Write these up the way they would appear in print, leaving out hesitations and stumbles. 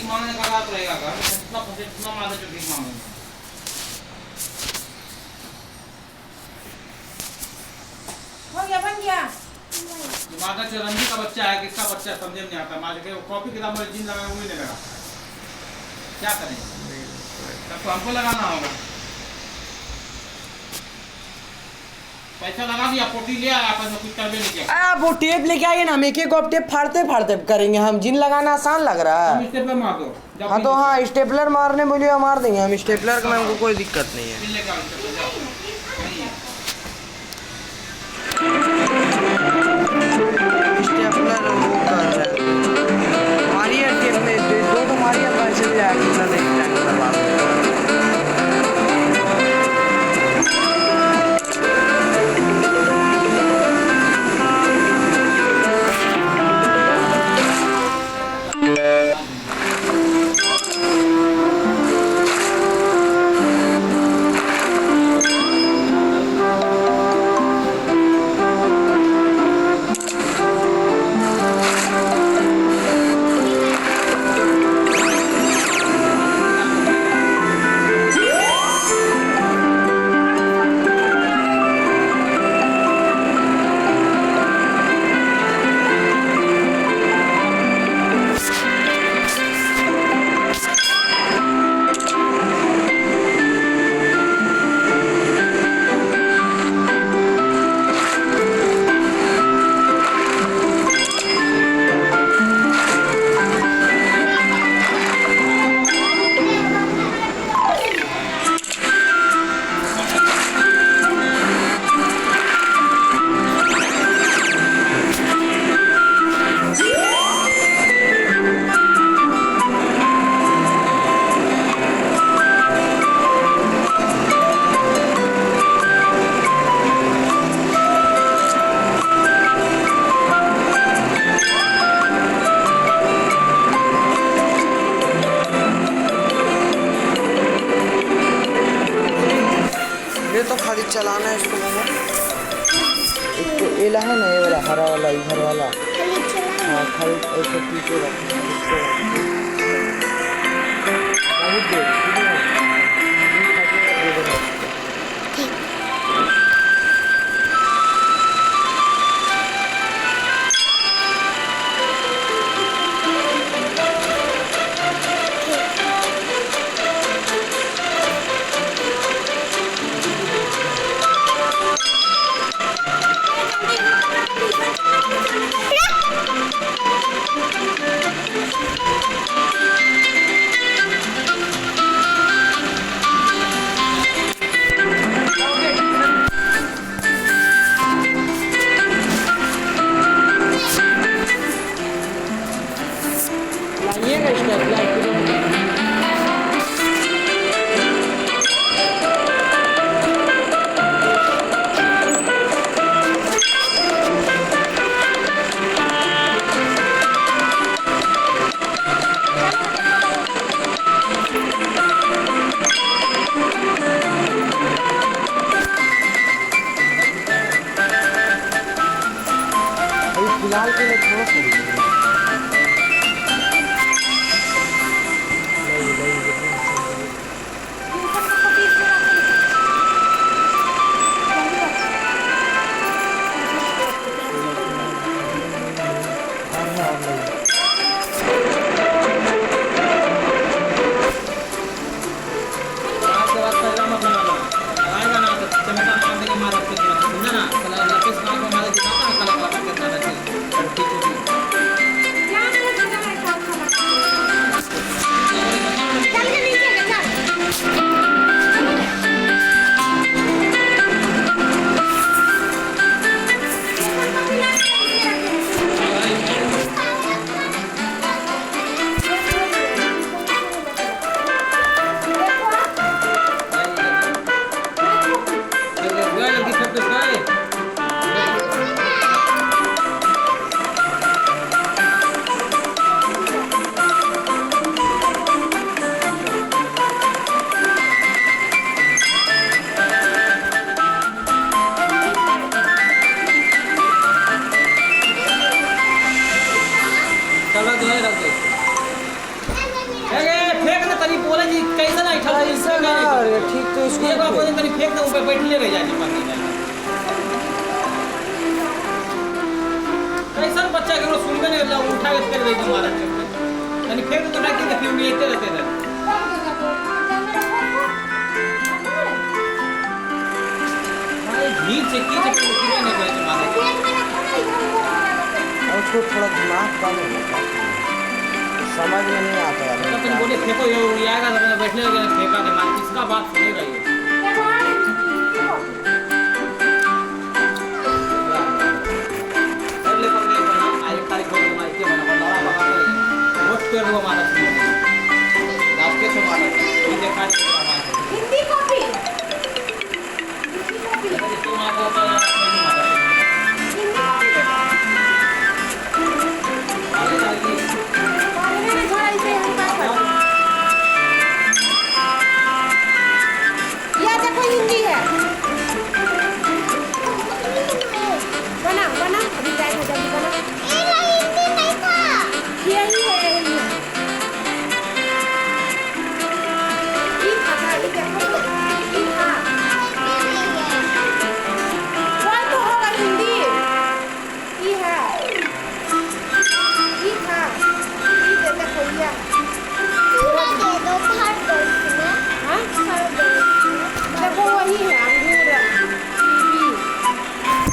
भीख मांगने का बात रहेगा घर में, जितना फंसे जितना मारे जो भीख मांगेंगे। बन गया। माता चिरंजी का बच्चा है, किसका बच्चा है समझे में नहीं आता। मार के कॉपी किताब में जिन लगा वही नहीं लगा, क्या करें, तब तो हमको लगाना होगा। पैसा लगा दिया, पोटी ले आया, आपस में कुछ कर भी नहीं किया। आप वो टेप लेके आइए ना, हम एक एक टेप फाड़ते फाड़ते करेंगे। हम जिन लगाना आसान लग रहा है। स्टेपलर मार दो। हाँ तो हाँ, स्टेपलर मारने बोलिए मार देंगे हम। स्टेपलर का हमको कोई दिक्कत नहीं है। स्टेपलर वो कर रहा है, मारिए टेप में दो मारिए, वैसे भी आगे चल रही है। तो खाली चलाना है इसको। एक तो एला है ना, ये वाला हरा वाला, इधर वाला। हाँ खाली ऐसे पीछे रखना। बहुत देर फिलहाल के लिए थोड़ा सा बैठा तो ऐसा ना अरे ठीक तो इसको ये बात बोले तनी फेंक दे ऊपर बैठले रह जाए पानी में कैसा बच्चा के सुनबे नहीं जा उठा के कर दे तुम्हारा तनी फेंक दे ना कि फिर लेते रहते हैं भाई भीड़ से की से पूरे नहीं करे तुम्हारे और उसको थोड़ा दिमाग कम है समझ में नहीं आता यार तो तुम बोले फेंको ये उड़ियाएगा तो मैंने बैठने लगे फेंका नहीं मान किसका बात सुनेगा ये अगले पर ले बना आज तारीख को हमारे के बना लड़ा बना कर वोट पे वो हमारा सुनो लास्ट के सो मारा ये देखा हिंदी कॉपी तुम आपको पता नहीं मारा या देखो हिंदी है बना बना अभी टाइम है जल्दी बना हिंदी नहीं था यही है ठीक था ये देखो ठीक था कोई तो होगा हिंदी ये है ठीक था ये देखो ये पूरा दे दो भर दो इसमें हां भर दो देखो वही है अंगूर कीवी वही है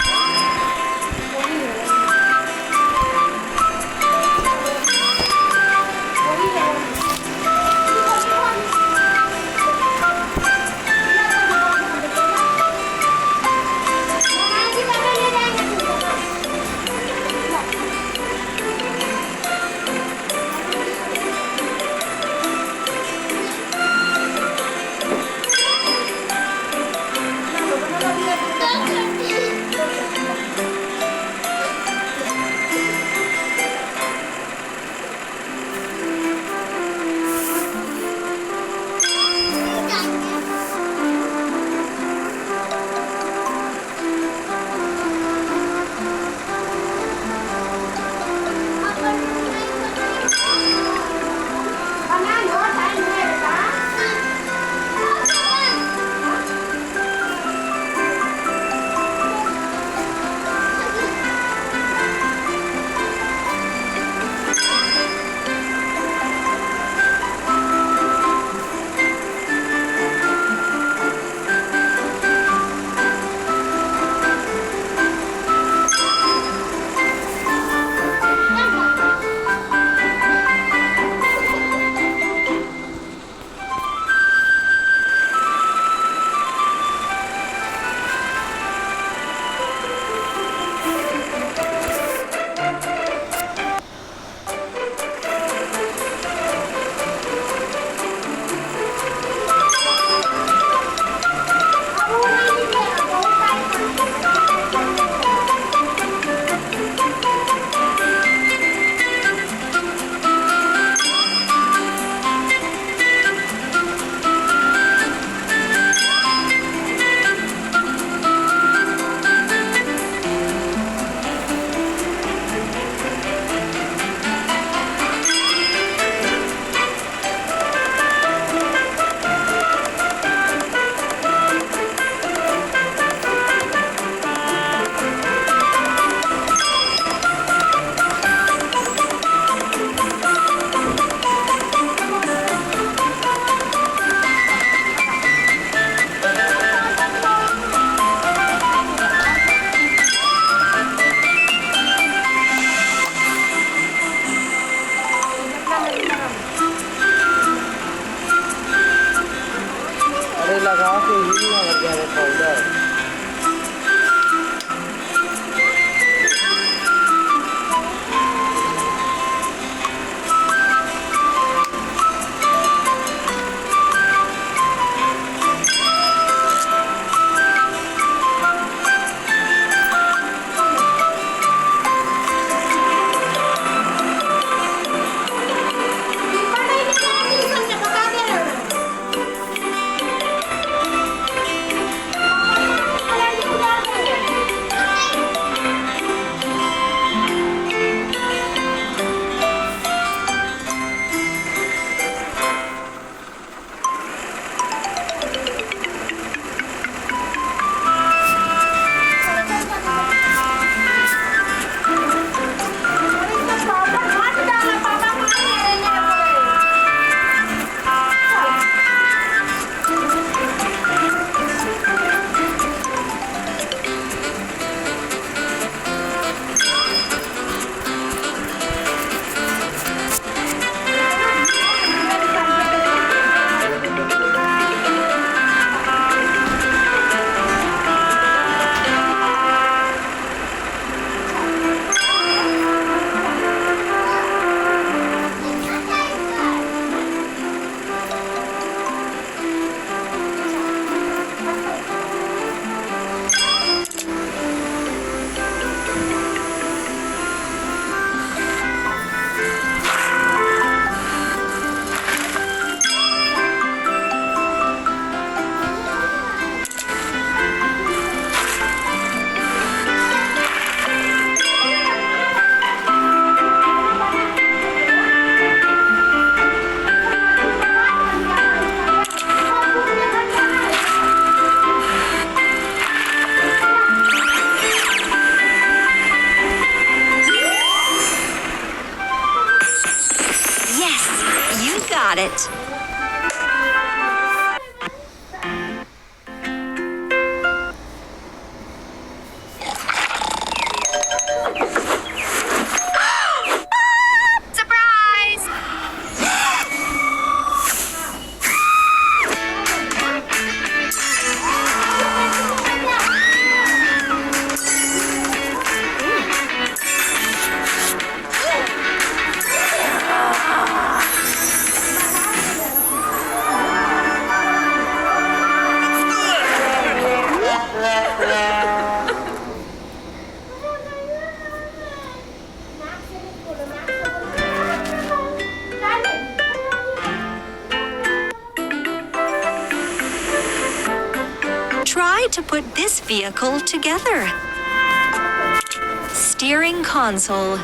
लगा के ही ना लग गया powder Got it. Surprise! Try to put this vehicle together. Steering console.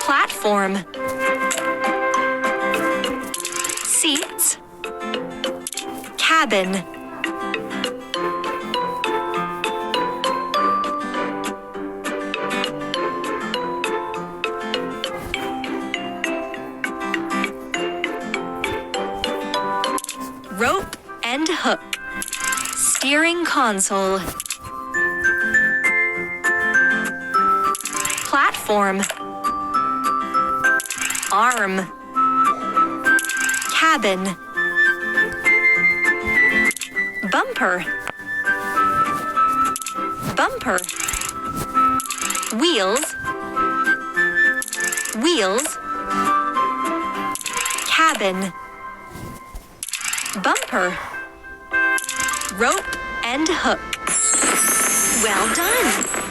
Platform. Seats. Cabin. Rope and hook. Steering console. Platform. Arm. Cabin. Bumper. Bumper. Wheels. Wheels. Cabin. Bumper. Rope and hook. Well done!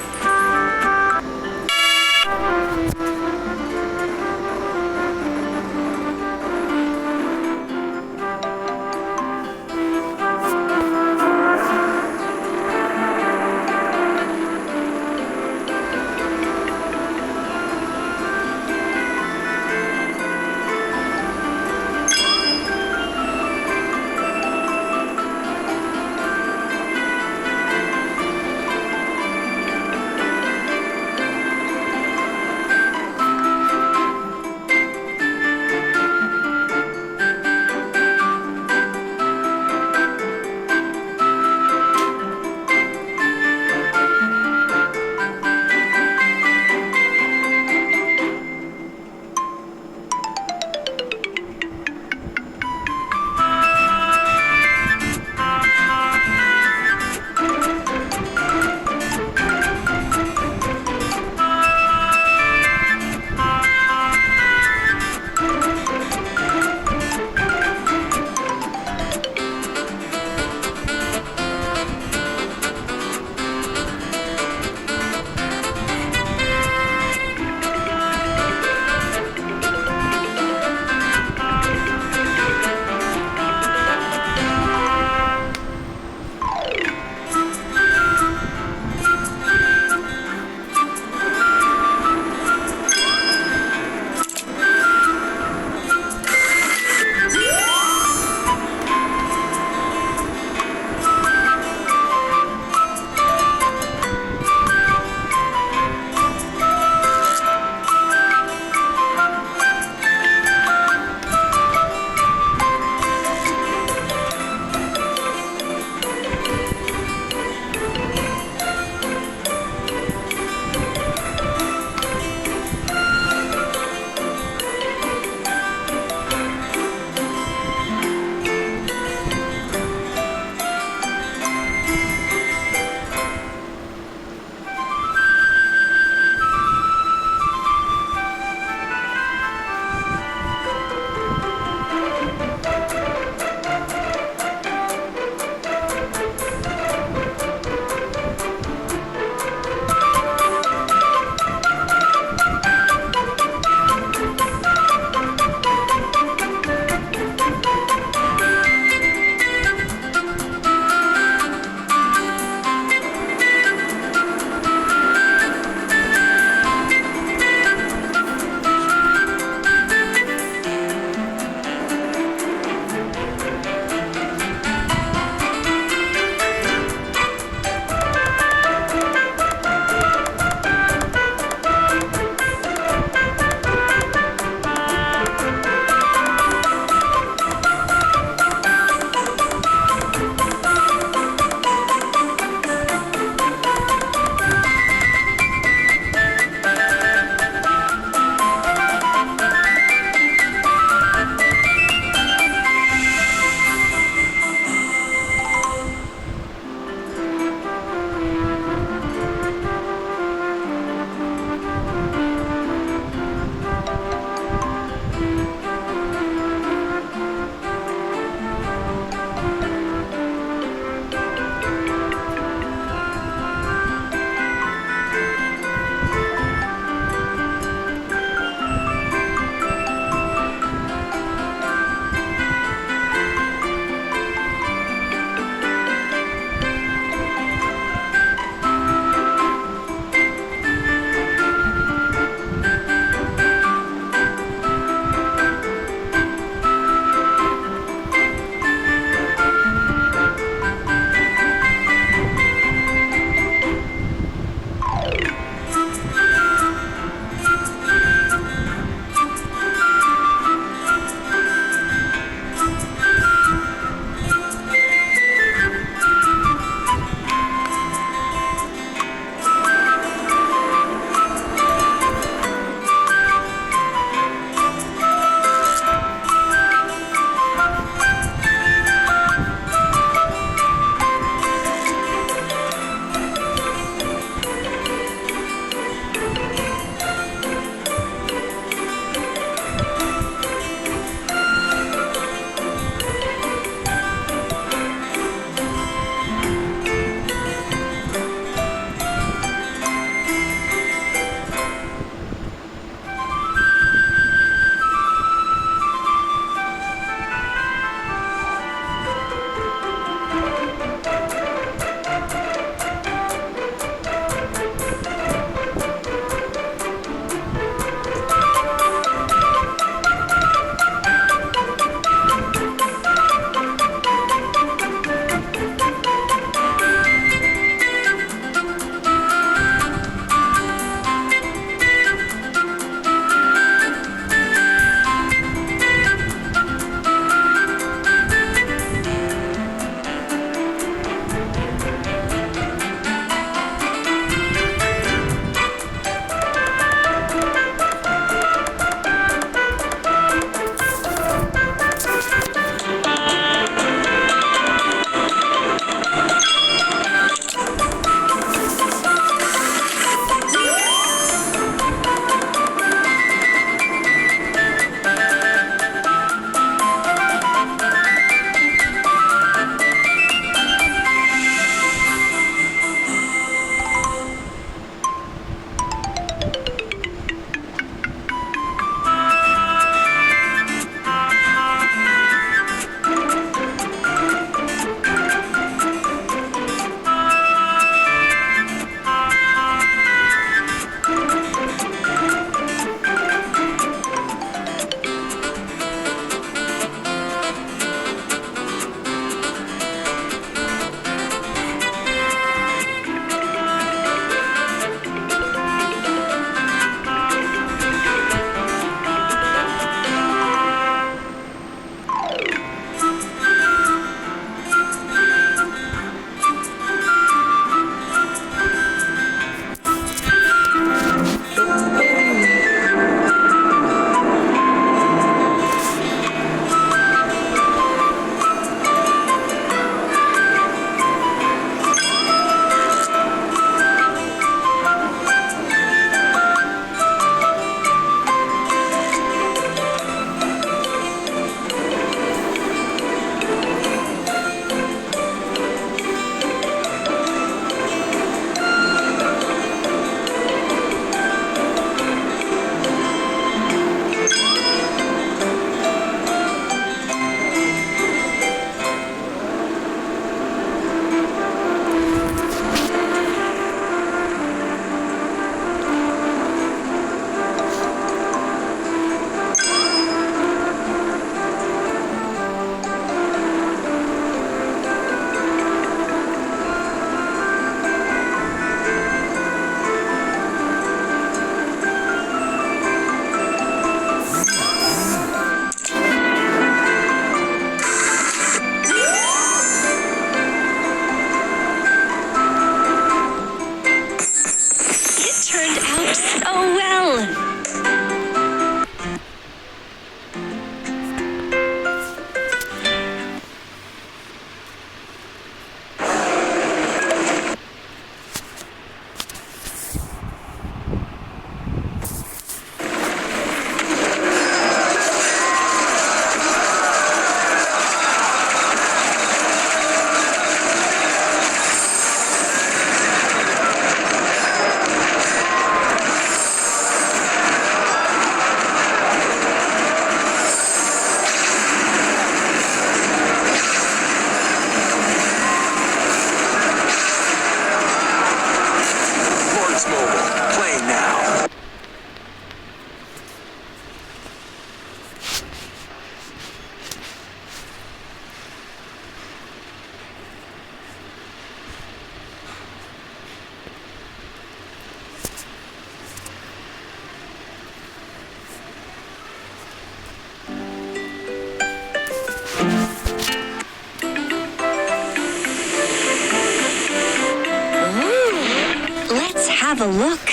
have a look.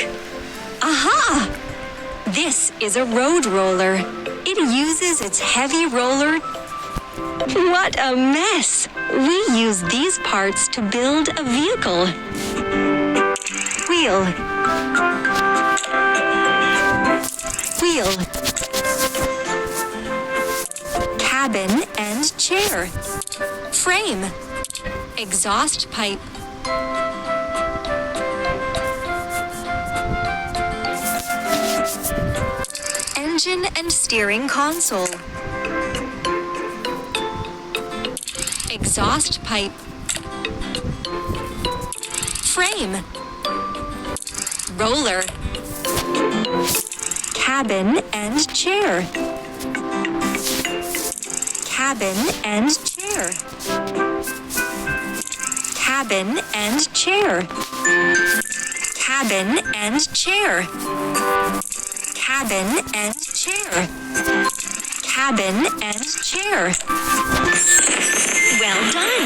Aha! This is a road roller. It uses its heavy roller. What a mess! We use these parts to build a vehicle. Wheel. Wheel. Cabin and chair. Frame. Exhaust pipe. Engine and steering console. Exhaust pipe. Frame. Roller. Cabin and chair. Cabin and chair. Cabin and chair. Cabin and chair. Cabin and chair. Cabin and chair. Well done.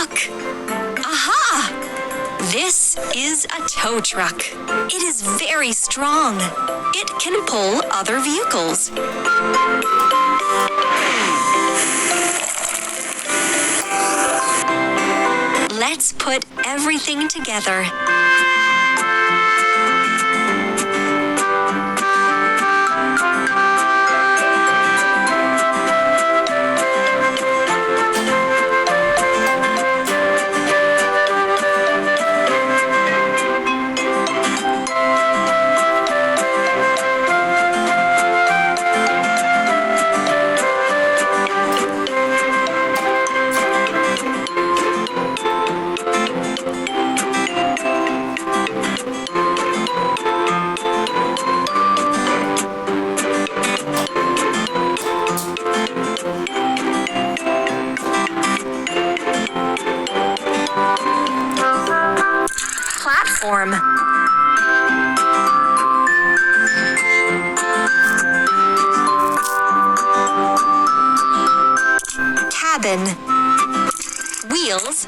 look. Aha! This is a tow truck. It is very strong. It can pull other vehicles. Let's put everything together. Platform. Cabin. Wheels.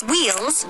Wheels.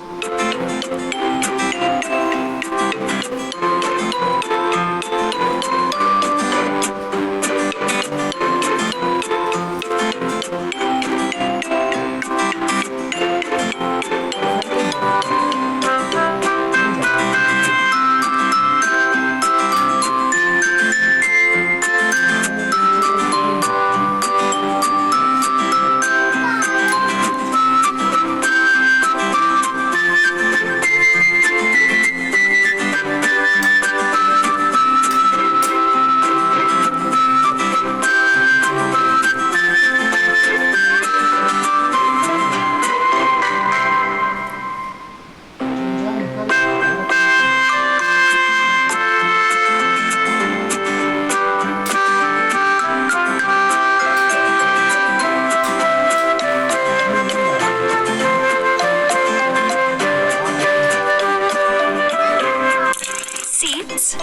Seats.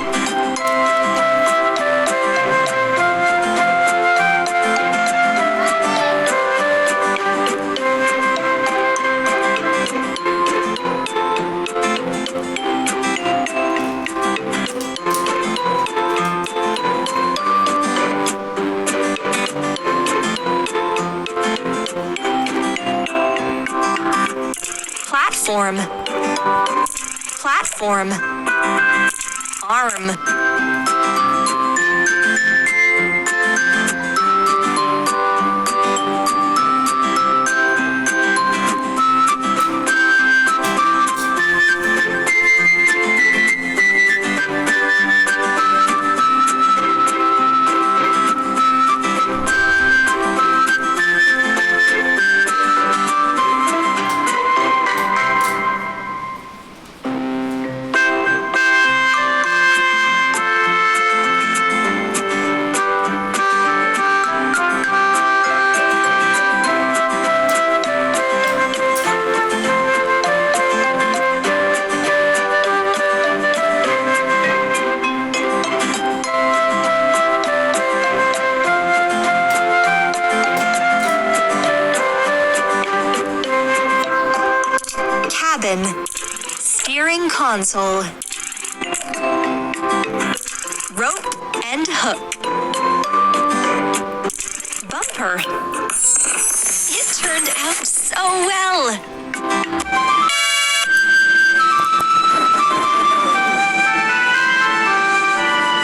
Platform. Platform. Arm. Cabin. Steering console.